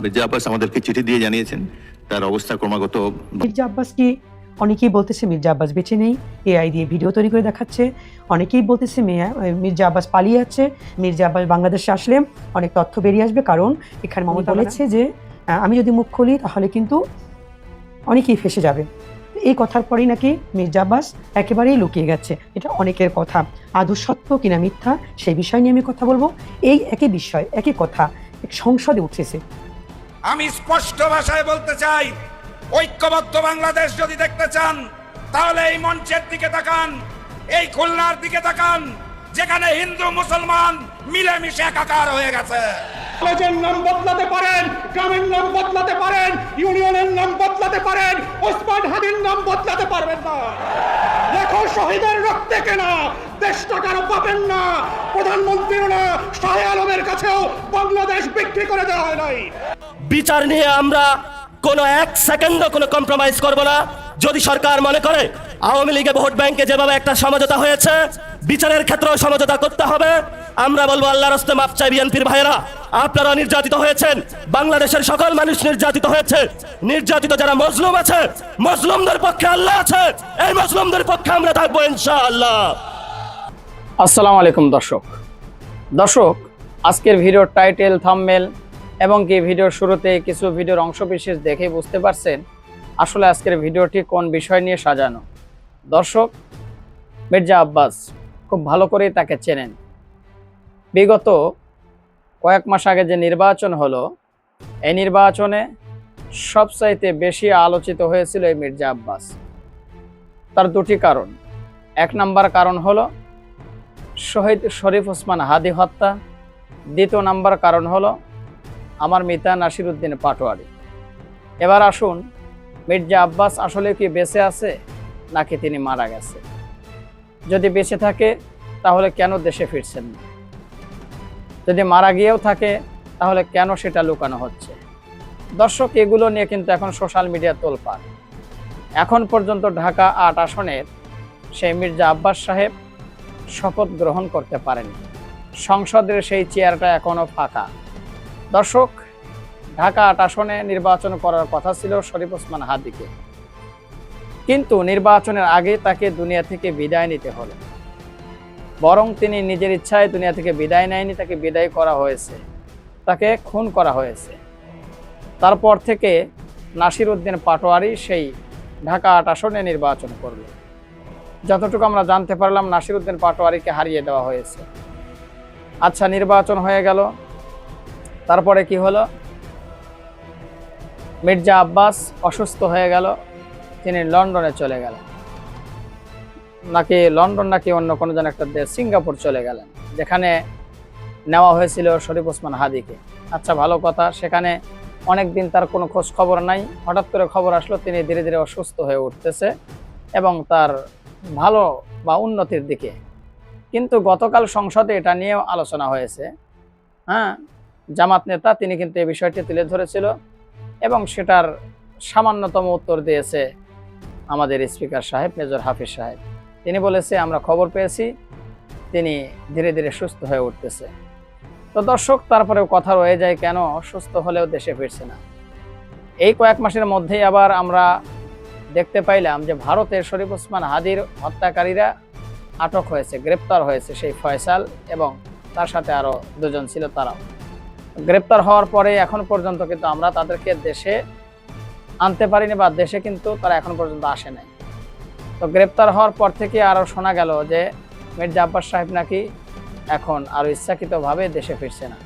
মির্জা আব্বাস আমাদেরকে চিঠি দিয়ে জানিয়েছেন তার অবস্থা ক্রমাগত। মির্জা আব্বাস কি, অনেকেই বলতেছে মির্জা আব্বাস বেঁচে নেই, এআই দিয়ে ভিডিও তৈরি করে দেখাচ্ছে। অনেকেই বলতেছে মির্জা আব্বাস পালিয়ে যাচ্ছে, মির্জা আব্বাস বাংলাদেশে আসলে অনেক তথ্য বেরিয়ে আসবে, কারণ এখানে মমতা বলেছে যে আমি যদি মুখ খুলি তাহলে কিন্তু অনেকেই ফেসে যাবে। এই কথার পরেই নাকি মির্জা আব্বাস একেবারেই লুকিয়ে গেছে। এটা অনেকের কথা, আদৌ সত্য কিনা মিথ্যা সেই বিষয় নিয়ে আমি কথা বলবো। এই একই বিষয়, একই কথা সংসদে উঠেছে। আমি স্পষ্ট ভাষায় বলতে চাই, ঐক্যবদ্ধ বাংলাদেশ যদি দেখতে চান তাহলে এই মঞ্চের দিকে তাকান, এই খুলনার দিকে তাকান, যেখানে হিন্দু মুসলমান মিলেমিশে একাকার হয়ে গেছে। কলেজের নাম বদলাতে পারেন, গ্রামের নাম বদলাতে পারেন, ইউনিয়নের নাম বদলাতে পারেন, ওসমান হাদির নাম বদলাতে পারবেন না। দেখো শহীদের রক্তে কেনা দেশটা কারো পাবেন না। প্রধানমন্ত্রীর না, শাহ আলমের কাছেও বাংলাদেশ বিক্রি করে দেওয়া হয় নাই। বিচার নিয়ে আমরা কোনো এক সেকেন্ডও কোনো কম্প্রোমাইজ করব না। যদি সরকার মনে করে আওয়ামী লীগে ভোট ব্যাংকে যেভাবে একটা সমঝোতা হয়েছে, বিচারের ক্ষেত্রেও সমঝোতা করতে হবে, আমরা বলবো আল্লাহর রাস্তে মাফ চাই। বিএনপির ভাইয়েরা, আপনারা নির্যাতিত হয়েছেন, বাংলাদেশের সকল মানুষ নির্যাতিত হয়েছে। নির্যাতিত যারা মজলুম আছে, মজলুমদের পক্ষে আল্লাহ আছে, এই মজলুমদের পক্ষে আমরা থাকবো ইনশাআল্লাহ। আসসালামু আলাইকুম দর্শক, আজকের ভিডিওর টাইটেল, থাম্বনেল এবং কি ভিডিওর শুরুতে কিছু ভিডিওর অংশবিশেষ দেখে বুঝতে পারছেন আসলে আজকের ভিডিওটি কোন বিষয় নিয়ে সাজানো। দর্শক, মির্জা আব্বাস খুব ভালো করেই তাকে চেনেন। বিগত কয়েক মাস আগে যে নির্বাচন হলো, এই নির্বাচনে সবচাইতে বেশি আলোচিত হয়েছিল এই মির্জা আব্বাস। তার দুটি কারণ। এক নাম্বার কারণ হলো শহীদ শরীফ ওসমান হাদি হত্যা। দ্বিতীয় নাম্বার কারণ হলো আমার মিতা নাসিরউদ্দিন পাটোয়ারি। এবার আসুন, মির্জা আব্বাস আসলে কি বেঁচে আছে নাকি তিনি মারা গেছে? যদি বেঁচে থাকে তাহলে কেন দেশে ফিরছেন না? যদি মারা গিয়েও থাকে তাহলে কেন সেটা লুকানো হচ্ছে? দর্শক, এগুলো নিয়ে কিন্তু এখন সোশ্যাল মিডিয়া তোলপাড়। এখন পর্যন্ত ঢাকা ৮ আসনের সেই মির্জা আব্বাস সাহেব শপথ গ্রহণ করতে পারেনি। সংসদের সেই চেয়ারটা এখনো ফাঁকা। দর্শক, ঢাকা ৮ আসনে নির্বাচন করার কথা ছিল শরীফ ওসমান হাদিকে, কিন্তু নির্বাচনের আগে তাকে দুনিয়া থেকে বিদায় নিতে হলো। বরং তিনি নিজের ইচ্ছায় দুনিয়া থেকে বিদায় নেয়নি, তাকে বিদায় করা হয়েছে, তাকে খুন করা হয়েছে। তারপর থেকে নাসিরউদ্দিন পাটোয়ারি সেই ঢাকা ৮ আসনে নির্বাচন করবে। যতটুকু আমরা জানতে পারলাম, নাসিরউদ্দিন পাটোয়ারিকে হারিয়ে দেওয়া হয়েছে। আচ্ছা, নির্বাচন হয়ে গেল, তারপরে কি হলো? মির্জা আব্বাস অসুস্থ হয়ে গেল, তিনি লন্ডনে চলে গেলেন, নাকি লন্ডন নাকি অন্য কোনো যেন একটা দেশ, সিঙ্গাপুর চলে গেলেন, যেখানে নেওয়া হয়েছিল শরীফ ওসমান হাদিকে। আচ্ছা, ভালো কথা, সেখানে অনেকদিন তার কোনো খোঁজ খবর নাই। হঠাৎ করে খবর আসলো তিনি ধীরে ধীরে অসুস্থ হয়ে উঠতেছে এবং তার ভালো বা উন্নতির দিকে। কিন্তু গতকাল সংসদে এটা নিয়েও আলোচনা হয়েছে। জামাত নেতা তিনি কিন্তু এই বিষয়টি তুলে ধরেছিল এবং সেটার সামান্যতম উত্তর দিয়েছে আমাদের স্পিকার সাহেব, মেজর হাফিজ সাহেব। তিনি বলেছে, আমরা খবর পেয়েছি তিনি ধীরে ধীরে সুস্থ হয়ে উঠতেছে। তো দর্শক, তারপরেও কথা রয়ে যায়, কেন সুস্থ হলেও দেশে ফিরছে না? এই কয়েক মাসের মধ্যেই আবার আমরা দেখতে পাইলাম যে ভারতের শরীফ ওসমান হাদির হত্যাকারীরা আটক হয়েছে, গ্রেপ্তার হয়েছে। সেই ফয়সাল এবং তার সাথে আরও দুজন ছিল, তারাও গ্রেপ্তার হওয়ার পরে এখন পর্যন্ত কিন্তু আমরা তাদেরকে দেশে আনতে পারিনি, বা দেশে কিন্তু তারা এখন পর্যন্ত আসে নাই। তো গ্রেপ্তার হওয়ার পর থেকে আরও শোনা গেল যে মির্জা আব্বাস সাহেব নাকি এখন আরও ইচ্ছাকৃতভাবে দেশে ফিরছে না।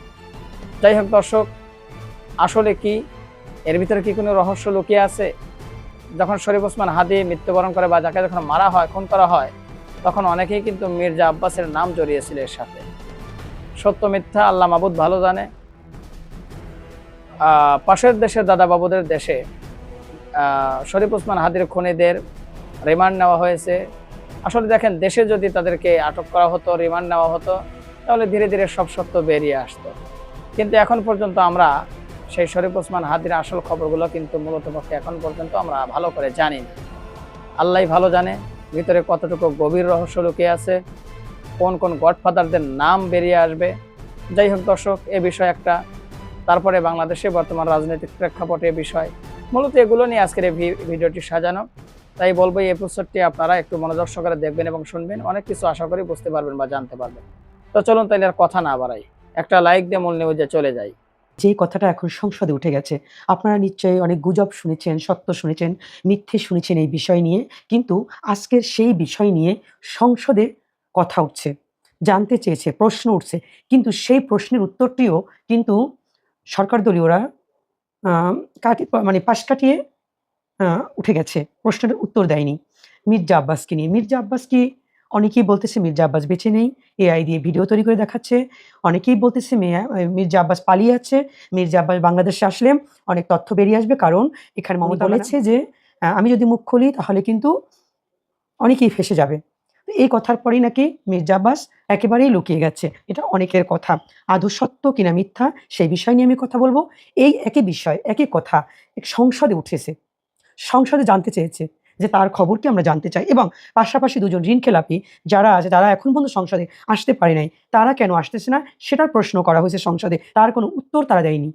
যাই হোক দর্শক, আসলে কি এর ভিতরে কি কোনো রহস্য লুকিয়ে আছে? যখন শরীফ ওসমান হাদি মৃত্যুবরণ করে বা যাকে যখন মারা হয়, খুন করা হয়, তখন অনেকেই কিন্তু মির্জা আব্বাসের নাম জড়িয়েছিল এর সাথে। সত্য মিথ্যা আল্লাহ মাবুদ ভালো জানে। পাশের দেশে, দাদা বাবুদের দেশে শরীফ ওসমান হাদির খুনিদের রিমান্ড নেওয়া হয়েছে। আসলে দেখেন, দেশে যদি তাদেরকে আটক করা হতো, রিমান্ড নেওয়া হতো, তাহলে ধীরে ধীরে সব সত্য বেরিয়ে আসতো। কিন্তু এখন পর্যন্ত আমরা সেই শরীফ ওসমান হাদির আসল খবরগুলো কিন্তু মূলত পক্ষে এখন পর্যন্ত আমরা ভালো করে জানি না। আল্লাহ ভালো জানে ভিতরে কতটুকু গভীর রহস্য লুকিয়ে আছে, কোন কোন গডফাদারদের নাম বেরিয়ে আসবে। যাই হোক দর্শক, এ বিষয়ে একটা তারপরে বাংলাদেশে বর্তমান রাজনৈতিক প্রেক্ষাপটে বিষয়, মূলত এগুলো নিয়ে আজকের এই ভিডিওটি সাজানো। তাই বলবো এই এপিসোডটি আপনারা একটু মনোযোগ সহকারে দেখবেন এবং শুনবেন, অনেক কিছু আশা করি বুঝতে পারবেন বা জানতে পারবেন। তো চলুন তাইলে আর কথা না বাড়াই, একটা লাইক দিয়ে মূল নিউজে চলে যাই। যে কথাটা এখন সংসদে উঠে গেছে, আপনারা নিশ্চয়ই অনেক গুজব শুনেছেন, সত্য শুনেছেন, মিথ্যে শুনেছেন এই বিষয় নিয়ে, কিন্তু আজকের সেই বিষয় নিয়ে সংসদে কথা উঠছে, জানতে চেয়েছে, প্রশ্ন উঠছে, কিন্তু সেই প্রশ্নের উত্তরটিও কিন্তু সরকার দলীয়রা পাশ কাটিয়ে উঠে গেছে, প্রশ্নের উত্তর দেয়নি। মির্জা আব্বাসকে নিয়ে, মির্জা আব্বাস কি, অনেকেই বলতেছে মির্জা আব্বাস বেঁচে নেই, এআই দিয়ে ভিডিও তৈরি করে দেখাচ্ছে। অনেকেই বলতেছে মির্জা আব্বাস পালিয়ে যাচ্ছে, মির্জা আব্বাস বাংলাদেশে আসলে অনেক তথ্য বেরিয়ে আসবে, কারণ এখানে মমতা বলেছে যে আমি যদি মুখ খুলি তাহলে কিন্তু অনেকেই ফেঁসে যাবে। তো এই কথার পরেই নাকি মির্জা আব্বাস একেবারেই লুকিয়ে গেছে। এটা অনেকের কথা, আদৌ সত্য কিনা মিথ্যা সেই বিষয় নিয়ে আমি কথা বলবো। এই একই বিষয়, একই কথা সংসদে উঠেছে, সংসদে জানতে চেয়েছে যে তার খবরটি আমরা জানতে চাই, এবং পাশাপাশি দুজন ঋণ খেলাপি যারা আছে, তারা এখন পর্যন্ত সংসদে আসতে পারে নাই, তারা কেন আসতেছে না সেটার প্রশ্ন করা হয়েছে সংসদে, তার কোনো উত্তর তারা দেয়নি।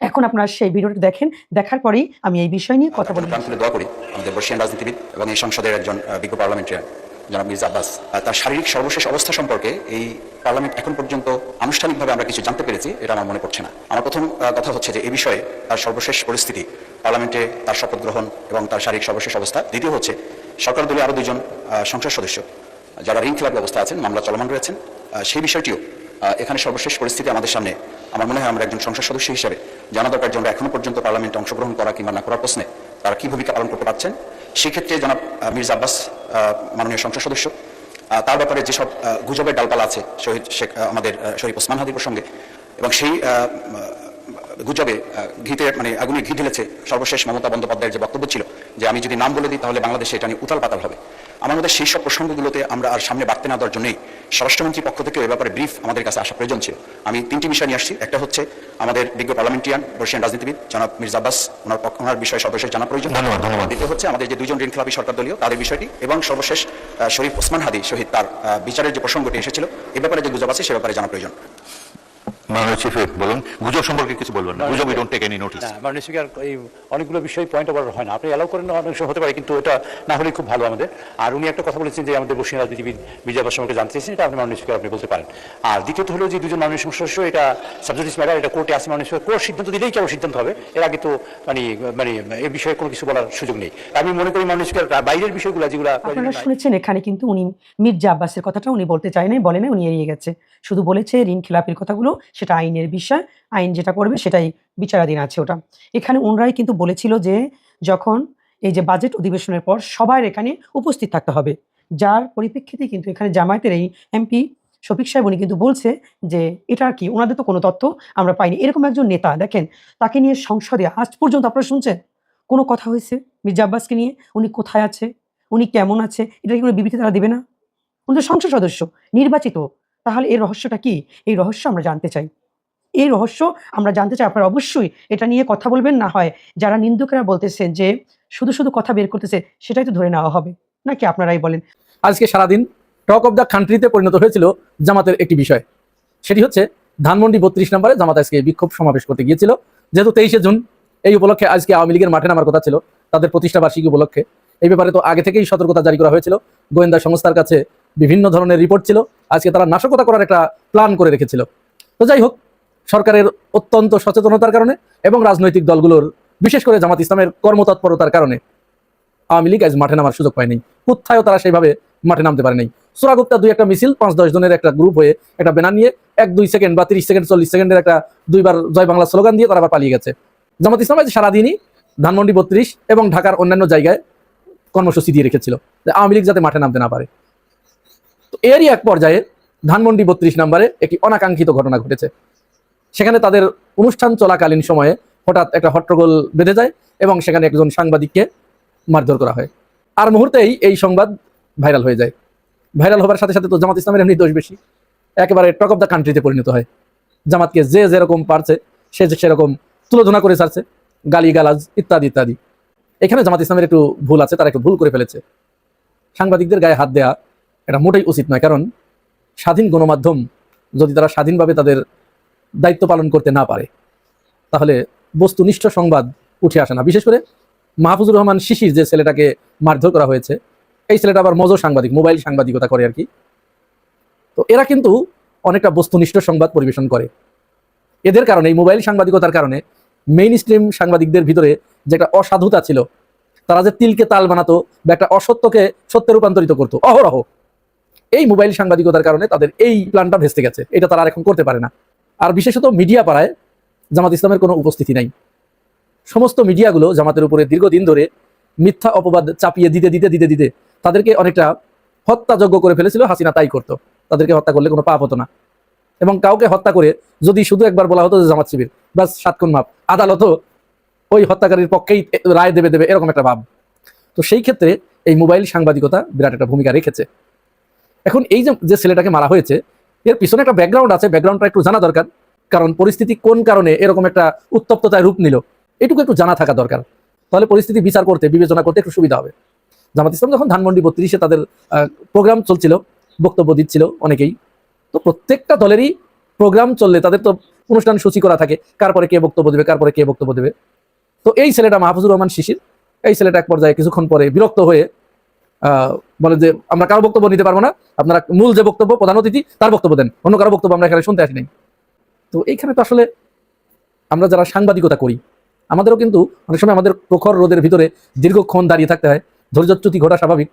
এখন আপনারা সেই ভিডিওটা দেখেন, দেখার পরেই আমি এই বিষয় নিয়ে কথা বলবো। প্রাণ খুলে দোয়া করি আমাদের বর্ষিয়ান রাজনীতিবিদ এবং এই সংসদের একজন বিজ্ঞ পার্লামেন্টারিয়ান জনাব মির্জা আব্বাস, তার শারীরিক সর্বশেষ অবস্থা সম্পর্কে এই পার্লামেন্ট এখন পর্যন্ত আনুষ্ঠানিকভাবে আমরা কিছু জানতে পেরেছি, এটা আমার মনে পড়ছে না। আমার প্রথম কথা হচ্ছে যে এই বিষয়ে তার সর্বশেষ পরিস্থিতি, পার্লামেন্টে তার শপথ গ্রহণ এবং তার শারীরিক সর্বশেষ অবস্থা। দ্বিতীয় হচ্ছে সরকার দলীয় আরও দুজন সংসদ সদস্য যারা ঋণ খেলাপি অবস্থায় আছেন, মামলা চলমান রয়েছেন, সেই বিষয়টিও এখানে সর্বশেষ পরিস্থিতি আমাদের সামনে। আমার মনে হয় আমরা একজন সংসদ সদস্য হিসেবে জানা দরকার যে আমরা এখনো পর্যন্ত পার্লামেন্টে অংশগ্রহণ করা কিংবা না করার প্রশ্নে তারা কী ভূমিকা পালন করতে পারছেন। সেক্ষেত্রে জনাব মির্জা আব্বাস মাননীয় সংসদ সদস্য, তার ব্যাপারে যেসব গুজবের ডালপালা আছে আমাদের শরীফ ওসমান হাদির প্রসঙ্গে, এবং সেই গুজবে আগুনে ঘি ঢেলেছে সর্বশেষ মমতা বন্দ্যোপাধ্যায়ের যে বক্তব্য ছিল যে আমি যদি নাম বলে দিই তাহলে বাংলাদেশে এটা নিয়ে উতাল পাতাল হবে। আমার মধ্যে সেই সব প্রসঙ্গগুলোতে আমরা আর সামনে বাড়তে না দেওয়ার জন্যই স্বরাষ্ট্রমন্ত্রীর পক্ষ থেকে এ ব্যাপারে ব্রিফ আমাদের কাছে আসা প্রয়োজন ছিল। আমি তিনটি বিষয় নিয়ে আসছি। একটা হচ্ছে আমাদের বিজ্ঞ পার্লামেন্টারিয়ান বর্ষিয়ান রাজনীতিবিদ জনাব মির্জা আব্বাস, ওনার বিষয়ে সর্বশেষ জানা প্রয়োজন। দ্বিতীয় হচ্ছে আমাদের যে দুজন ঋণ খেলাপি সরকার দলীয় তাদের বিষয়টি, এবং সর্বশেষ শরীফ ওসমান হাদি শহীদ তার বিচারের যে প্রসঙ্গটি এসেছিল এ ব্যাপারে যে গুজব আছে সে ব্যাপারে জানা প্রয়োজন। মাননীয় চিফ বলুন, গুজব সম্পর্কে কিছু বলবেন না। গুজব, we don't take any notice. মাননীয় স্পিকার, এই অনেকগুলো বিষয় পয়েন্ট ওভার হয় না, আপনি অ্যালাউ করেন না, অনেক সময় হতে পারে, কিন্তু এটা না হলে খুব ভালো আমাদের। আর উনি একটা কথা বলেছেন যে আমাদের বর্ষিয়ান রাজনীতিবিদ মির্জা আব্বাস সম্পর্কে জানতে চেয়েছেন, এটা আপনি মাননীয় স্পিকার আপনি বলতে পারেন। আর দ্বিতীয়ত হলো যে দুজন মাননীয় সংসদ সদস্য, এটা সাবজুডিস ম্যাটার, এটা কোর্টে আছে, মাননীয় স্পিকার কোর্ট সিদ্ধান্ত দিলেই কেবল সিদ্ধান্ত হবে, এর আগে তো এই বিষয়ে কোনো কিছু বলার সুযোগ নেই। আমি মনে করি মাননীয় স্পিকার বাইরের বিষয়গুলো যেগুলো আপনারা শুনেছেন, এখানে কিন্তু উনি মির্জা আব্বাসের কথাটা উনি বলতে চায় নাই, বলে নাই, উনি এড়িয়ে গেছে, শুধু বলেছে ঋণ খেলাপির কথাগুলো, সেটা আইনের বিষয়, আইন যেটা করবে সেটাই বিচারাধীন আছে ওটা। এখানে ওনরাই কিন্তু বলেছিল যে যখন এই যে বাজেট অধিবেশনের পর সবার এখানে উপস্থিত থাকতে হবে, যার পরিপ্রেক্ষিতে কিন্তু এখানে জামায়াতের এই এমপি শফিক সাহেব উনি কিন্তু বলছে যে এটা কি, ওনাদের তো কোনো তথ্য আমরা পাইনি। এরকম একজন নেতা দেখেন, তাকে নিয়ে সংসদে আজ পর্যন্ত আপনারা শুনছেন কোনো কথা হয়েছে মির্জা আব্বাসকে নিয়ে? উনি কোথায় আছে, উনি কেমন আছে, এটা কি কোনো বিবৃতি তারা দেবে না? উনি তো সংসদ সদস্য, নির্বাচিত। তাহলে এর রহস্যটা কি? এই রহস্য আমরা জানতে চাই, এই রহস্য আমরা জানতে চাই। আপনারা অবশ্যই এটা নিয়ে কথা বলবেন, না হয় যারা নিন্দুকেরা বলতেছেন যে শুধু শুধু কথা বের করতেছে সেটাই তো ধরে নেওয়া হবে নাকি, আপনারাই বলেন। আজকে সারাদিন টক অব দ্য কান্ট্রিতে পরিণত হয়েছিল জামাতের একটি বিষয়, সেটি হচ্ছে ধানমন্ডি 32 নম্বরে জামাত আজকে বিক্ষোভ সমাবেশ করতে গিয়েছিল। যেহেতু 23শে জুন, এই উপলক্ষে আজকে আওয়ামী লীগের মাঠে নামার কথা ছিল তাদের প্রতিষ্ঠা বার্ষিকী উপলক্ষে। এই ব্যাপারে তো আগে থেকেই সতর্কতা জারি করা হয়েছিল, গোয়েন্দা সংস্থার কাছে বিভিন্ন ধরনের রিপোর্ট ছিল, আজকে তারা নাশকতা করার একটা প্ল্যান করে রেখেছিল। তো যাই হোক, সরকারের অত্যন্ত সচেতনতার কারণে এবং রাজনৈতিক দলগুলোর বিশেষ করে জামাত ইসলামের কর্মতৎপরতার কারণে আওয়ামী লীগ আজ মাঠে নামার সুযোগ পায়নি, কোথায়ও তারা সেইভাবে মাঠে নামতে পারে নাই। সুরাগুপ্তা দুই একটা মিছিল 5-10 জনের একটা গ্রুপ হয়ে একটা ব্যানার নিয়ে 1-2 সেকেন্ড বা 30 সেকেন্ড 40 সেকেন্ডের একটা 2বার জয় বাংলা স্লোগান দিয়ে তারা আবার পালিয়ে গেছে। জামাত ইসলাম আজ সারাদিনই ধানমন্ডি 32 এবং ঢাকার অন্যান্য জায়গায় কর্মসূচি দিয়ে রেখেছিল যে আওয়ামী লীগ যাতে মাঠে নামতে না পারে। তো এরই এক পর্যায়ে ধানমন্ডি 32 নম্বরে একটি অনাকাঙ্ক্ষিত ঘটনা ঘটেছে। সেখানে তাদের অনুষ্ঠান চলাকালীন সময়ে হঠাৎ একটা হট্টগোল বেঁধে যায় এবং সেখানে একজন সাংবাদিককে মারধর করা হয়। আর মুহূর্তেই এই সংবাদ ভাইরাল হয়ে যায়। ভাইরাল হবার সাথে সাথে তো জামাত ইসলামের এমনি দোষ বেশি, একেবারে টক অফ দ্য কান্ট্রিতে পরিণত হয়। জামাতকে যে যেরকম পারছে সে সেরকম তুলোধনা করে ছাড়ছে, গালি গালাজ ইত্যাদি ইত্যাদি। এখানে জামাত ইসলামের একটু ভুল আছে, তারা একটু ভুল করে ফেলেছে। সাংবাদিকদের গায়ে হাত দেয়া এটা মোটেই উচিত নয়, কারণ স্বাধীন গণমাধ্যম যদি তারা স্বাধীনভাবে তাদের দায়িত্ব পালন করতে না পারে, তাহলে বস্তুনিষ্ঠ সংবাদ উঠে আসে না। বিশেষ করে মাহফুজুর রহমান শিশির যে ছেলেটাকে মারধর করা হয়েছে, এই ছেলেটা আবার মজো সাংবাদিক, মোবাইল সাংবাদিকতা করে আর কি। তো এরা কিন্তু অনেকটা বস্তুনিষ্ঠ সংবাদ পরিবেশন করে। এদের কারণে, এই মোবাইল সাংবাদিকতার কারণে মেইন স্ট্রিম সাংবাদিকদের ভিতরে যে একটা অসাধুতা ছিল, তারা যে তিলকে তাল বানাতো বা একটা অসত্যকে সত্যে রূপান্তরিত করতো অহরহ, এই মোবাইল সাংবাদিকতার কারণে তাদের এই প্ল্যানটা ভেস্তে গেছে। এটা তারা আর এখন করতে পারে না। আর বিশেষত মিডিয়া পাড়ায় জামাত ইসলামের কোনো উপস্থিতি নাই। সমস্ত মিডিয়াগুলো জামাতের উপরে দীর্ঘদিন ধরে মিথ্যা অপবাদ চাপিয়ে দিতে দিতে দিতে দিতে তাদেরকে অনেকটা হত্যাযোগ্য করে ফেলেছিল। হাসিনা তাই করতো, তাদেরকে হত্যা করলে কোনো পাপ হতো না। এবং কাউকে হত্যা করে যদি শুধু একবার বলা হতো যে জামাত শিবির, বাস 7 খুন মাপ, আদালতও ওই হত্যাকারীর পক্ষেই রায় দেবে এরকম একটা ভাব। তো সেই ক্ষেত্রে এই মোবাইল সাংবাদিকতা বিরাট একটা ভূমিকা রেখেছে। এখন এই যে ছেলেটাকে মারা হয়েছে, এর পিছনে একটা ব্যাকগ্রাউন্ড আছে, ব্যাকগ্রাউন্ডটা একটু জানা দরকার। কারণ পরিস্থিতি কোন কারণে এরকম একটা উত্তপ্ততায় রূপ নিল, এটুকু একটু জানা থাকা দরকার। তাহলে পরিস্থিতি বিচার করতে, বিবেচনা করতে একটু সুবিধা হবে। জামাত ইসলাম যখন ধানমন্ডি 32-এ তাদের প্রোগ্রাম চলছিল, বক্তব্য দিচ্ছিল অনেকেই, তো প্রত্যেকটা দলেরই প্রোগ্রাম চললে তাদের তো অনুষ্ঠান সূচি করা থাকে, কার পরে কে বক্তব্য দেবে, কার পরে কে বক্তব্য দেবে। তো এই ছেলেটা মাহফুজুর রহমান শিশির, এই ছেলেটা এক পর্যায়ে কিছুক্ষণ পরে বিরক্ত হয়ে বলে যে আমরা কারো বক্তব্য নিতে পারবো না, আপনারা মূল যে বক্তব্য, প্রধান অতিথি তার বক্তব্য দেন, অন্য কারো বক্তব্য আমরা এখানে শুনতে আসি নাই। তো এইখানে তো আসলে আমরা যারা সাংবাদিকতা করি, আমাদেরও কিন্তু অনেক সময় আমাদের প্রখর রোদের ভিতরে দীর্ঘক্ষণ দাঁড়িয়ে থাকতে হয়, ধৈর্যচ্যুতি ঘটা স্বাভাবিক।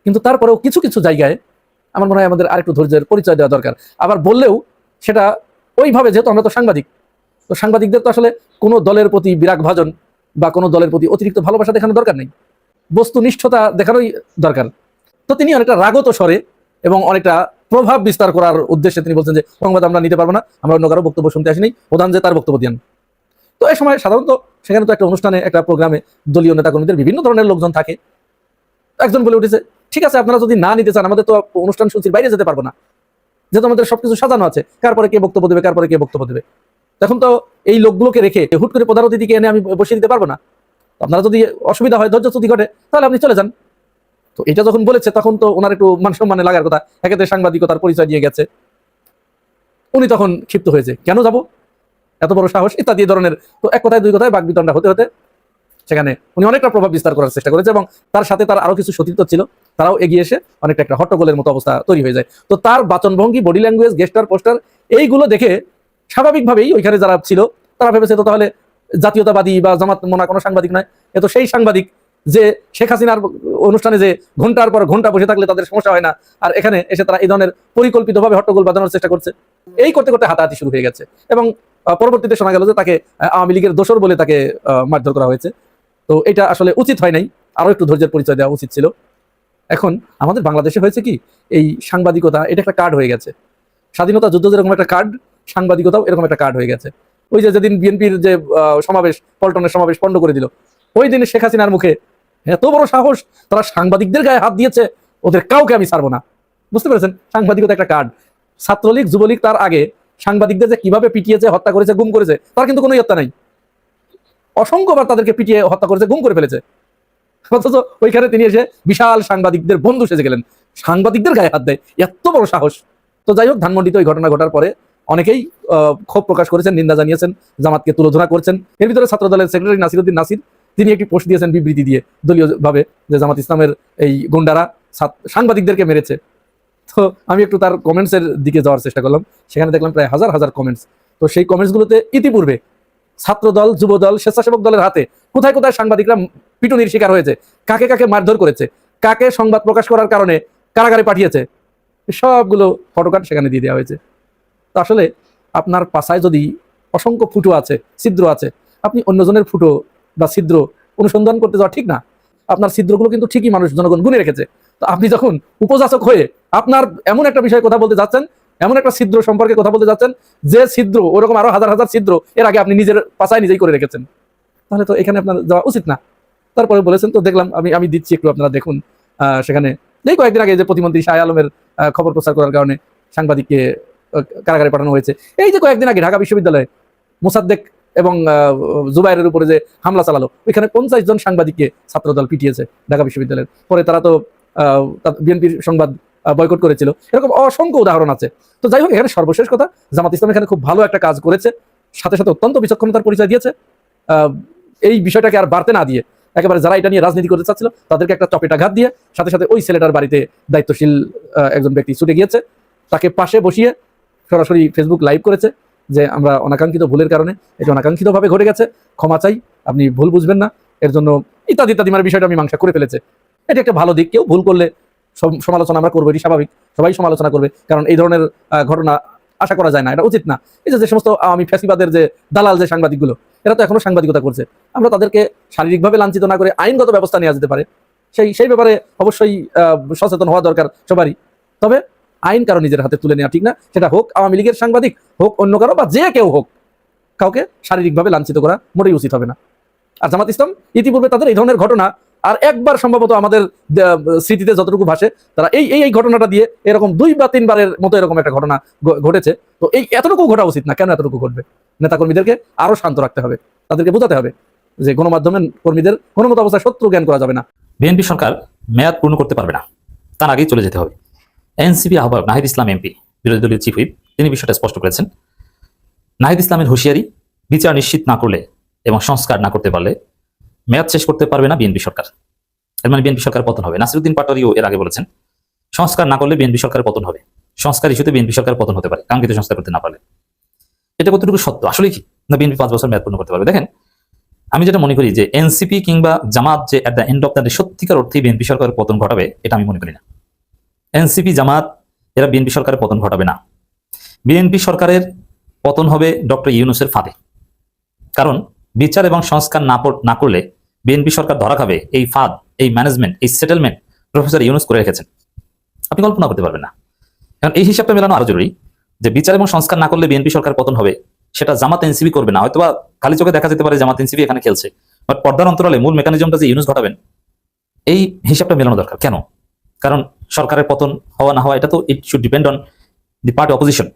কিন্তু তারপরেও কিছু কিছু জায়গায় আমার মনে হয় আমাদের আরেকটু ধৈর্যের পরিচয় দেওয়া দরকার। আবার বললেও সেটা ওইভাবে, যেহেতু আমরা তো সাংবাদিক, তো সাংবাদিকদের তো আসলে কোনো দলের প্রতি বিরাগ ভাজন বা কোনো দলের প্রতি অতিরিক্ত ভালোবাসা দেখানোর দরকার নেই, বস্তুনিষ্ঠতা দেখানোই দরকার। তো তিনি অনেকটা রাগত স্বরে এবং অনেকটা প্রভাব বিস্তার করার উদ্দেশ্যে তিনি বলছেন যে সংবাদ আমরা নিতে পারবো না, আমরা অন্য কারো বক্তব্য শুনতে আসিনি, প্রধান যে তার বক্তব্য দেন। তো এই সময় সাধারণত সেখানে তো একটা অনুষ্ঠানে, একটা প্রোগ্রামে দলীয় নেতাকর্মীদের বিভিন্ন ধরনের লোকজন থাকে। একজন বলে উঠেছে, ঠিক আছে আপনারা যদি না নিতে চান, আমাদের তো অনুষ্ঠান সূচির বাইরে যেতে পারবো না, যেহেতু আমাদের সবকিছু সাজানো আছে, কার পরে কে বক্তব্য দেবে, কার পরে কে বক্তব্য দেবে। তখন তো এই লোকগুলোকে রেখে হুট করে প্রধান অতিথিকে এনে আমি বসিয়ে দিতে পারবো না। আপনারা যদি অসুবিধা হয়, ধৈর্যচ্যুতি ঘটে, তাহলে আপনি চলে যান। তো এটা যখন বলেছে, তখন তো ওনার একটু মান সম্মানে লাগার কথা, একেতে সাংবাদিকতার পরিচয় দিয়ে গেছে। উনি তখন ক্ষিপ্ত হয়েছে, কেন যাব, এত বড় সাহস, ইত্যাদি ধরনের। তো এক কথায় দুই কথায় বাকবিতণ্ডা হতে হতে সেখানে উনি অনেকটা প্রভাব বিস্তার করার চেষ্টা করেছে, এবং তার সাথে তার আরো কিছু সতীর্থ ছিল, তারাও এগিয়ে এসে অনেকটা একটা হট্টগোলের মতো অবস্থা তৈরি হয়ে যায়। তো তার বাচনভঙ্গি, বডি ল্যাঙ্গুয়েজ, গেস্টার, পোস্টার এইগুলো দেখে স্বাভাবিকভাবেই ওইখানে যারা ছিল তারা ভেবেছে তো তাহলে জাতীয়তাবাদী বা জামাত মোনা কোনো সাংবাদিক নয়, এ তো সেই সাংবাদিক যে শেখ হাসিনার অনুষ্ঠানে যে ঘন্টার পর ঘন্টা বসে থাকলে তাদের সমস্যা হয় না, আর এখানে এসে তারা এই ধরনের পরিকল্পিতভাবে হট্টগোল বাঁধানোর চেষ্টা করছে। এই করতে করতে হাতাহাতি শুরু হয়ে গেছে, এবং পরবর্তীতে শোনা গেল যে তাকে আওয়ামী লীগের দোসর বলে তাকে মারধর করা হয়েছে। তো এটা আসলে উচিত হয় নাই, আরো একটু ধৈর্যের পরিচয় দেওয়া উচিত ছিল। এখন আমাদের বাংলাদেশে হয়েছে কি, এই সাংবাদিকতা এটা একটা কার্ড হয়ে গেছে। স্বাধীনতা যুদ্ধ যেরকম একটা কার্ড, সাংবাদিকতাও এরকম একটা কার্ড হয়ে গেছে। ওই যে যেদিন বিএনপির যে সমাবেশ, পল্টনের সমাবেশ পণ্ড করে দিল, ওই দিন শেখ হাসিনার মুখে এত বড় সাহস, তারা সাংবাদিকদের গায়ে হাত দিয়েছে, ওদের কাউকে আমি ছাড়বো না। বুঝতে পেরেছেন, সাংবাদিকতা একটা কার্ড। ছাত্রলীগ, যুবলীগ তার আগে সাংবাদিকদের যে কিভাবে পিটিয়েছে, হত্যা করেছে, গুম করেছে, তার কিন্তু কোনো ইয়ত্তা নাই। অসংখ্যবার তাদেরকে পিটিয়ে হত্যা করেছে, গুম করে ফেলেছে। অথচ ওইখানে তিনি এসে বিশাল সাংবাদিকদের বন্ধু সেজে গেলেন, সাংবাদিকদের গায়ে হাত দেয়, এত বড় সাহস। তো যাই হোক, ধানমন্ডিতে ওই ঘটনা ঘটার পরে অনেকেই ক্ষোভ প্রকাশ করেছেন, নিন্দা জানিয়েছেন, জামাতকে তুলোধনা করছেন। এর ভিতরে ছাত্র দলের সেক্রেটারি নাসিরউদ্দিন নাসির, তিনি একটি পোস্ট দিয়েছেন বিবৃতি দিয়ে দলীয়ভাবে, যে জামাত ইসলামের এই গুন্ডারা সাংবাদিকদেরকে মেরেছে। তো আমি একটু তার কমেন্টসের দিকে যাওয়ার চেষ্টা করলাম, সেখানে দেখলাম প্রায় হাজার হাজার কমেন্টস। তো সেই কমেন্টসগুলোতে ইতিপূর্বে ছাত্রদল, যুবদল, স্বেচ্ছাসেবক দলের হাতে কোথায় কোথায় সাংবাদিকরা পিটুনির শিকার হয়েছে, কাকে কাকে মারধর করেছে, কাকে সংবাদ প্রকাশ করার কারণে কারাগারে পাঠিয়েছে, সবগুলো ফটোকার্ড সেখানে দিয়ে দেওয়া হয়েছে। তো আসলে আপনার পাশায় যদি অসংখ্য ফুটো আছে, ছিদ্র আছে, আপনি অন্যজনের ফুটো বা ছিদ্র অনুসন্ধান করতে যাওয়া ঠিক না। আপনার ছিদ্রগুলো কিন্তু ঠিকই মানুষ, জনগণ গুনে রেখেছে। তো আপনি যখন উপযাচক হয়ে আপনার এমন একটা বিষয়ে কথা বলতে যাচ্ছেন, এমন একটা ছিদ্র সম্পর্কে কথা বলতে যাচ্ছেন, যে ছিদ্র ওরকম আরো হাজার হাজার ছিদ্র এর আগে আপনি নিজের পাশায় নিজেই করে রেখেছেন, তাহলে তো এখানে আপনার যাওয়া উচিত না। তারপরে বলেছেন, তো দেখলাম, আমি দিচ্ছি একটু, আপনারা দেখুন। সেখানে এই কয়েকদিন আগে যে প্রতিমন্ত্রী শাহ আলমের খবর প্রচার করার কারণে সাংবাদিককে কারাগারে পাঠানো হয়েছে, এই যে কয়েকদিন আগে ঢাকা বিশ্ববিদ্যালয়ে মোসাদ্দেক এবং জুবাইরের উপরে যে হামলা চালালো, ওইখানে 50 জন সাংবাদিককে ছাত্রদল পিটিয়েছে ঢাকা বিশ্ববিদ্যালয়ের। পরে তারা তো বিএনপির সংবাদ বয়কট করেছিল, এরকম অসংখ্য উদাহরণ আছে। তো যাই হোক, এখানে সর্বশেষ কথা, জামাত ইসলাম এখানে খুব ভালো একটা কাজ করেছে, সাথে সাথে অত্যন্ত বিচক্ষণতার পরিচয় দিয়েছে। এই বিষয়টাকে আর বাড়তে না দিয়ে একেবারে যারা এটা নিয়ে রাজনীতি করতে চাচ্ছিল তাদেরকে একটা চপেটাঘাত দিয়ে সাথে সাথে ওই ছেলেটার বাড়িতে দায়িত্বশীল একজন ব্যক্তি ছুটে গিয়েছে, তাকে পাশে বসিয়ে সরাসরি ফেসবুক লাইভ করেছে যে আমরা অনাকাঙ্ক্ষিত ভুলের কারণে, এটা অনাকাঙ্ক্ষিতভাবে ঘটে গেছে, ক্ষমা চাই, আপনি ভুল বুঝবেন না, এর জন্য ইত্যাদি ইত্যাদি, মানে বিষয়টা মীমাংসা করে ফেলেছে। এটা একটা ভালো দিক। কেউ ভুল করলে সমালোচনা আমরা করবো, এটি স্বাভাবিক, সবাই সমালোচনা করবে, কারণ এই ধরনের ঘটনা আশা করা যায় না, এটা উচিত না। এই যে সমস্ত আওয়ামী ফ্যাসিবাদের যে দালাল যে সাংবাদিকগুলো, এরা তো এখনো সাংবাদিকতা করছে, আমরা তাদেরকে শারীরিকভাবে লাঞ্ছিত না করে আইনগত ব্যবস্থা নেওয়া যেতে পারে, সেই ব্যাপারে অবশ্যই সচেতন হওয়া দরকার সবারই। তবে আইন কারো নিজের হাতে তুলে নেওয়া ঠিক না, সেটা হোক আওয়ামী লীগের সাংবাদিক, হোক অন্য কারো, বা যে কেউ হোক, কাউকে শারীরিকভাবে লাঞ্ছিত করা মোটেই উচিত হবে না। আর জামাত ইসলাম ইতিপূর্বে তাদের এই ধরনের ঘটনা আর একবার সম্ভবত আমাদের স্মৃতিতে যতটুকু ভাসে, তারা এই ঘটনাটা দিয়ে এরকম 2 বা 3 বারের মতো এরকম একটা ঘটনা ঘটেছে। তো এই এতটুকু ঘটা উচিত না, কেন এতটুকু ঘটবে? নেতাকর্মীদেরকে আরো শান্ত রাখতে হবে, তাদেরকে বোঝাতে হবে যে গণমাধ্যমের কর্মীদের কোনো মতো অবস্থায় শত্রু জ্ঞান করা যাবে না। বিএনপি সরকার মেয়াদ পূর্ণ করতে পারবে না, তার আগেই চলে যেতে হবে। এনসিপি আহ্বায়ক নাহিদ ইসলাম এমপি, বিরোধী দলীয় চিফ হুইপ, তিনি বিষয়টা স্পষ্ট করেছেন। নাহিদ ইসলামের হুঁশিয়ারি, বিচার নিশ্চিত না করলে এবং সংস্কার না করতে পারলে মেয়াদ শেষ করতে পারবে না বিএনপি সরকার, এর মানে বিএনপি সরকার পতন হবে। নাসিরউদ্দিন পাটোয়ারিও এর আগে বলেছেন সংস্কার না করলে বিএনপি সরকার পতন হবে, সংস্কার ইস্যুতে বিএনপি সরকার পতন হতে পারে কাঙ্ক্ষিত সংস্কার করতে না পারলে। এটা কতটুকু সত্য, আসলে কি না বিএনপি 5 বছর মেয়াদ পূর্ণ করতে পারবে? দেখেন, আমি যেটা মনে করি যে এনসিপি কিংবা জামাত যে at the end of the day সত্যিকার অর্থে বিএনপি সরকারের পতন ঘটাবে, এটা আমি মনে করি না। এনসিপি জামাত এরা বিএনপি সরকারের পতন ঘটাবে না। বিএনপি সরকারের পতন হবে ডক্টর ইউনূসের ফাঁদে, কারণ বিচার এবং সংস্কার না করলে বিএনপি সরকার ধরা খাবে। এই ফাঁদ, এই ম্যানেজমেন্ট, এই সেটেলমেন্ট প্রফেসর ইউনূস করে রেখেছেন, আপনি কল্পনা করতে পারবেন না। কারণ এই হিসাবটা মেলানো আরো জরুরি যে বিচার এবং সংস্কার না করলে বিএনপি সরকার পতন হবে, সেটা জামাত এনসিপি করবে না। হয়তোবা খালি চোখে দেখা যেতে পারে জামাত এনসিপি এখানে খেলছে, বাট পর্দার অন্তরালে মূল মেকানিজমটা যে ইউনূস ঘটাবেন, এই হিসাবটা মেলানো দরকার। কেন? কারণ সরকারের পতন হওয়া না হওয়া এটা তো it should depend on the party opposition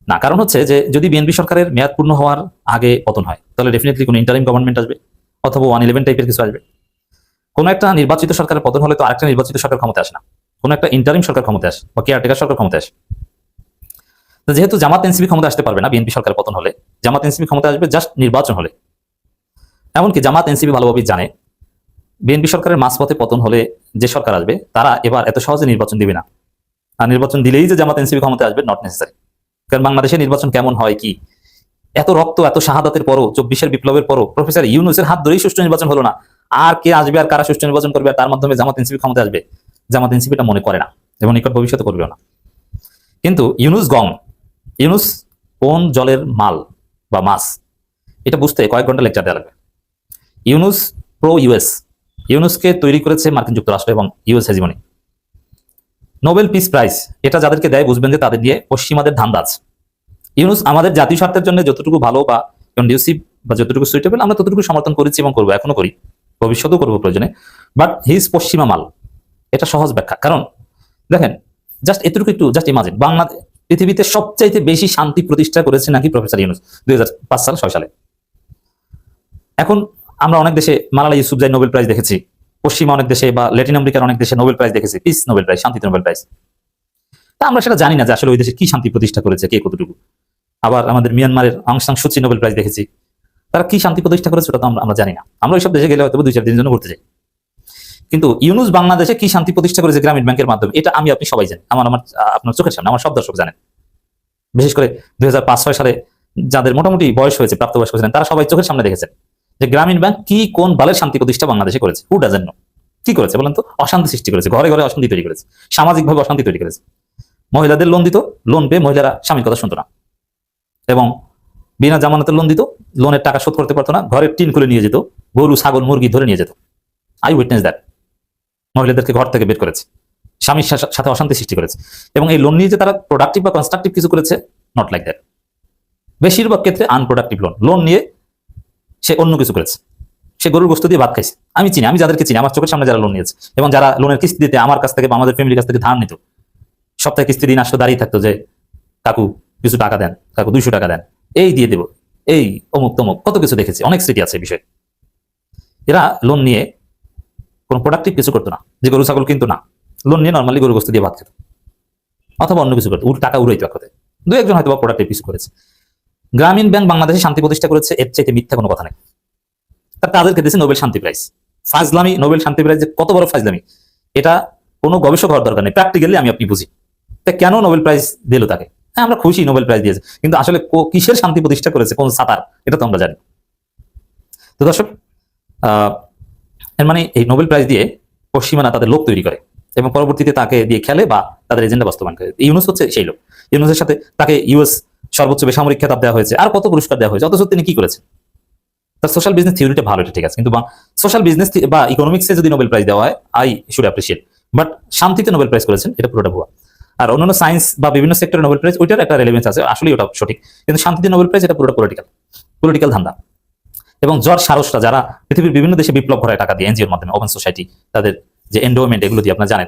না। কারণ হচ্ছে যে যদি বিএনপি সরকারের মেয়াদ পূর্ণ হওয়ার আগে পতন হয়, তাহলে ডেফিনেটলি কোনো ইন্টারিম গভর্নমেন্ট আসবে অথবা 111 টাইপের কিছু আসবে। কোনো একটা নির্বাচিত সরকারের পতন হলে তো আরেকটা নির্বাচিত সরকার ক্ষমতা আসে না, কোনো একটা ইন্টারিম সরকার ক্ষমতা আসে বা কেয়ারটেকার সরকার ক্ষমতা আসে। যেহেতু জামাত এনসিপি ক্ষমতা আসতে পারবে না বিএনপি সরকারের পতন হলে, জামাত এনসিপি ক্ষমতা আসবে জাস্ট নির্বাচন হলে। এমনকি জামাত এনসিপি ভালোভাবেই জানে বিএনপি সরকারের মাঝপথে পতন হলে যে সরকার আসবে তারা এবার এত সহজে নির্বাচন দিবে না। আর নির্বাচন দিলেই যে জামাত এনসিপি ক্ষমতা আসবে, নট নেসেসারি। কারণ বাংলাদেশের নির্বাচন কেমন হয়, কি এত রক্ত, এত শাহাদাতের পরও, 24-এর বিপ্লবের পরও প্রফেসর ইউনূসের হাত ধরেই সুষ্ঠু নির্বাচন হলো না। আর কে আসবে আর কারা সুষ্ঠু নির্বাচন করবে আর তার মাধ্যমে জামাত এনসিপি ক্ষমতা আসবে? জামাত এনসিপিটা মনে করে না এবং নিকট ভবিষ্যতে করবেও না। কিন্তু ইউনূস গং, ইউনূস কোন জলের মাল বা মাছ, এটা বুঝতে কয়েক ঘন্টা লেকচার দেওয়া লাগবে। ইউনূস প্রো ইউএস, ইউনূসকে তৈরি করেছে মার্কিন যুক্তরাষ্ট্র এবং US hegemony. Nobel peace prize এটা যাদেরকে দেয় বুঝবেন যে তাদের নিয়ে পশ্চিমাদের ধান্দা আছে। ইউনূস আমাদের জাতীয় স্বার্থের জন্য যতটুকু ভালো বা কন্ডিউসিভ বা যতটুকু সুইটেবল আমরা ততটুকু সমর্থন করেছি এবং করবো, এখনো করি, ভবিষ্যতেও করবো প্রয়োজনে। বাট হি ইজ পশ্চিমা মাল, এটা সহজ ব্যাখ্যা। কারণ দেখেন, জাস্ট এতটুকু একটু জাস্ট ইমাজিন, বাংলাদেশ পৃথিবীতে সবচাইতে বেশি শান্তি প্রতিষ্ঠা করেছে নাকি প্রফেসর ইউনূস 2005 সাল 6 সালে। এখন আমরা অনেক দেশে মালালা ইউসুফজাই নোবেল প্রাইজ দেখেছি, পশ্চিমা অনেক দেশে বা ল্যাটিন আমেরিকার অনেক দেশে নোবেল প্রাইজ দেখেছি, পিস নোবেল প্রাইজ, শান্তিতে নোবেল প্রাইজ। তা আমরা সেটা জানি না যে আসলে ওই দেশে কি শান্তি প্রতিষ্ঠা করেছে, কে কতটুকু। আবার আমাদের মিয়ানমারের আং সান সু চি নোবেল প্রাইজ দেখেছি, তারা কি শান্তি প্রতিষ্ঠা করেছে ওটা তো আমরা জানি না। আমরা ওইসব দেশে গেলে হয়তো 2-4 দিনের জন্য ঘুরতে যাই। কিন্তু ইউনূস বাংলাদেশে কি শান্তি প্রতিষ্ঠা করেছে গ্রামীণ ব্যাংকের মাধ্যমে, এটা আমি আপনি সবাই জানি, আপনার চোখের সামনে, আমার সব দর্শক জানেন। বিশেষ করে 2005-6 সালে যাদের মোটামুটি বয়স হয়েছে, প্রাপ্তবয়স্ক হয়েছেন, তারা সবাই চোখের সামনে দেখেছেন যে গ্রামীণ ব্যাংক কি কোন বালের শান্তি প্রতিষ্ঠা বাংলাদেশে করেছে। হু ডাজন্ট নো কি করেছে বলেন তো? অশান্তি সৃষ্টি করেছে, ঘরে ঘরে অশান্তি তৈরি করেছে, সামাজিকভাবে অশান্তি তৈরি করেছে। মহিলাদের লোন দিত, লোন পেয়ে মহিলারা স্বামীর কথা শুনতো না, এবং বিনা জামানতের লোন দিত, লোনের টাকা শোধ করতে পারতো না, ঘরের টিন খুলে নিয়ে যেত, গরু ছাগল মুরগি ধরে নিয়ে যেত। I witness that. মহিলাদেরকে ঘর থেকে বের করেছে, স্বামীর সাথে অশান্তি সৃষ্টি করেছে, এবং এই লোন নিয়ে যে তারা প্রোডাক্টিভ বা কনস্ট্রাকটিভ কিছু করেছে, নট লাইক দ্যাট। বেশিরভাগ ক্ষেত্রে আনপ্রোডাক্টিভ লোন নিয়ে সে অন্য কিছু করেছে, সে গরুর গোস্ত দিয়ে ভাত খাইছে। আমি চিনি, আমি যাদেরকে চিনি, আমার চোখের সামনে যারা লোন নিয়েছে এবং যারা লোনের কিস্তি দিতে আমার কাছ থেকে বা আমাদের ফ্যামিলির কাছ থেকে ধার নিত, সপ্তাহে কিস্তি দিন আসতো, দাঁড়িয়ে থাকতো যে কাকু কিছু টাকা দেন, কাকু 200 টাকা দেন, এই দিয়ে দেবো, এই অমুক তমুক, কত কিছু দেখেছি, অনেক স্মৃতি আছে বিষয়ে। এরা লোন নিয়ে কোনো প্রোডাক্টিভ কিছু করতো না, যে গরু ছাগল কিন্তু না, লোন নিয়ে নর্মালি গরু গোস্ত দিয়ে ভাত খেত, অথবা অন্য কিছু করতো, টাকা উড়াইতো এক কথায়। দু একজন হয়তো বা প্রোডাক্ট পিছু করেছে। গ্রামীণ ব্যাংক বাংলাদেশে শান্তি প্রতিষ্ঠা করেছে, এর চাইতে মিথ্যা কোনো কথা নেই। তাদেরকে দিয়েছে নোবেল শান্তি প্রাইজ। ফাজলামি, নোবেল শান্তি প্রাইজ যে কত বড় ফাজলামি, এটা কোনো গবেষক হওয়ার দরকার নেই, প্র্যাকটিক্যালি আমি আপনি বুঝি। তা কেন নোবেল প্রাইজ দিল তাকে? হ্যাঁ, আমরা খুশি নোবেল প্রাইজ দিয়েছে, কিন্তু আসলে কিসের শান্তি প্রতিষ্ঠা করেছে, কোন সাতার, এটা তো আমরা জানি। তো দর্শক, এর মানে এই নোবেল প্রাইজ দিয়ে পশ্চিমারা তাদের লোক তৈরি করে এবং পরবর্তীতে তাকে দিয়ে খেলে বা তাদের এজেন্ডা বাস্তবায়ন করে। ইউনুস হচ্ছে সেই লোক। ইউনুসের সাথে তাকে ইউএস সর্বোচ্চ বেসামরিক খেতাব দেওয়া হয়েছে, আর কত পুরস্কার দেওয়া হয়েছে, অথচ তিনি কি করেছেন? তার সোশ্যাল বিজনেস থিওরিটা ভালো, এটা ঠিক আছে, কিন্তু সোশ্যাল বিজনেস বা ইকোনমিক্সে যদি নোবেল প্রাইজ দেওয়া হয়, আই শুড অ্যাপ্রিসিয়েট, বাট শান্তিতে নোবেল প্রাইজ করেছেন, এটা পুরোটা ভুয়া। আর অন্যান্য সায়েন্স বা বিভিন্ন সেক্টরে নোবেল প্রাইজ, ওইটার একটা রেলেভেন্স আছে, আসলে ওটা সঠিক, কিন্তু শান্তিতে নোবেল প্রাইজ এটা পুরোটা পলিটিক্যাল ধান্দা। এবং জর্জ সারসরা যারা পৃথিবীর বিভিন্ন দেশে বিপ্লব ঘটায় টাকা দিয়ে, এনজিওর মাধ্যমে, ওপেন সোসাইটি, তাদের যে এন্ডোমেন্ট, এগুলো দিয়ে আপনারা জানেন,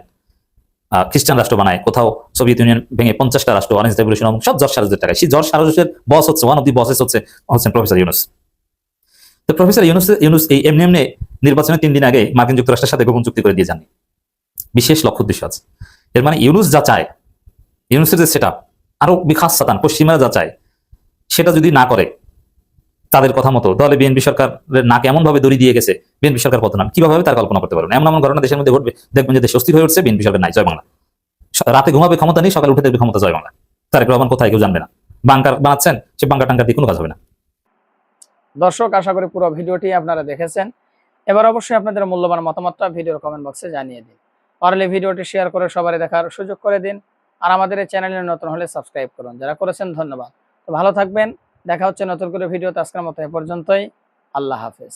খ্রিস্টান রাষ্ট্র বানায়, কোথাও সোভিয়েত ইউনিয়ন ভেঙে 50টা রাষ্ট্র, অরেঞ্জ রেভলিউশন, সব জর্জ সারসের টাকায়। সেই জর্জ সারসের বস হচ্ছে, ওয়ান অফ দি বসেস হচ্ছেন প্রফেসর ইউনুস। তো প্রফেসর ইউনুস এই এমনি নির্বাচনের 3 দিন আগে মার্কিন যুক্তরাষ্ট্রের সাথে গোপন চুক্তি করে দিয়ে যাননি, বিশেষ লক্ষ্য উদ্দেশ্য আছে। এর মানে ইউনুস যা চায়, ইউনুসের যে সেটআপ, আরো বিখাস সাতান পশ্চিমারা যা চায়, সেটা যদি না করে তাদের কথা মতো, তাহলে বিএনপি সরকারের নাক এমন ভাবে দড়ি দিয়ে গেছে, বিএনপি সরকার পতন কিভাবে হবে তার কল্পনা করতে পারবেন। এমন ঘটনা দেশের মধ্যে ঘটবে, দেখবেন যে দেশ অস্থির হয়ে উঠছে, বিএনপি সরকার নাই, জয় বাংলা। রাতে ঘুমাবে ক্ষমতা নেই, সকালে উঠে দেখবে ক্ষমতা, জয় বাংলা। তারেক রহমান কোথায় কেউ জানবে না, বাংকার বানাচ্ছেন, সে বাংকার টাঙ্কার দিয়ে কোনো কাজ হবে না। দর্শক, আশা করি পুরো ভিডিওটি আপনারা দেখেছেন। এবার অবশ্যই আপনাদের মূল্যবান মতামতটা ভিডিওর কমেন্ট বক্সে জানিয়ে দিন। পারলে ভিডিওটি শেয়ার করে সবারই দেখার সুযোগ করে দিন। আর আমাদের এই চ্যানেলে নতুন হলে সাবস্ক্রাইব করুন, যারা করেছেন ধন্যবাদ। তো ভালো থাকবেন, দেখা হচ্ছে নতুন করে ভিডিওতে। আজকের মতো এ পর্যন্তই, আল্লাহ হাফেজ।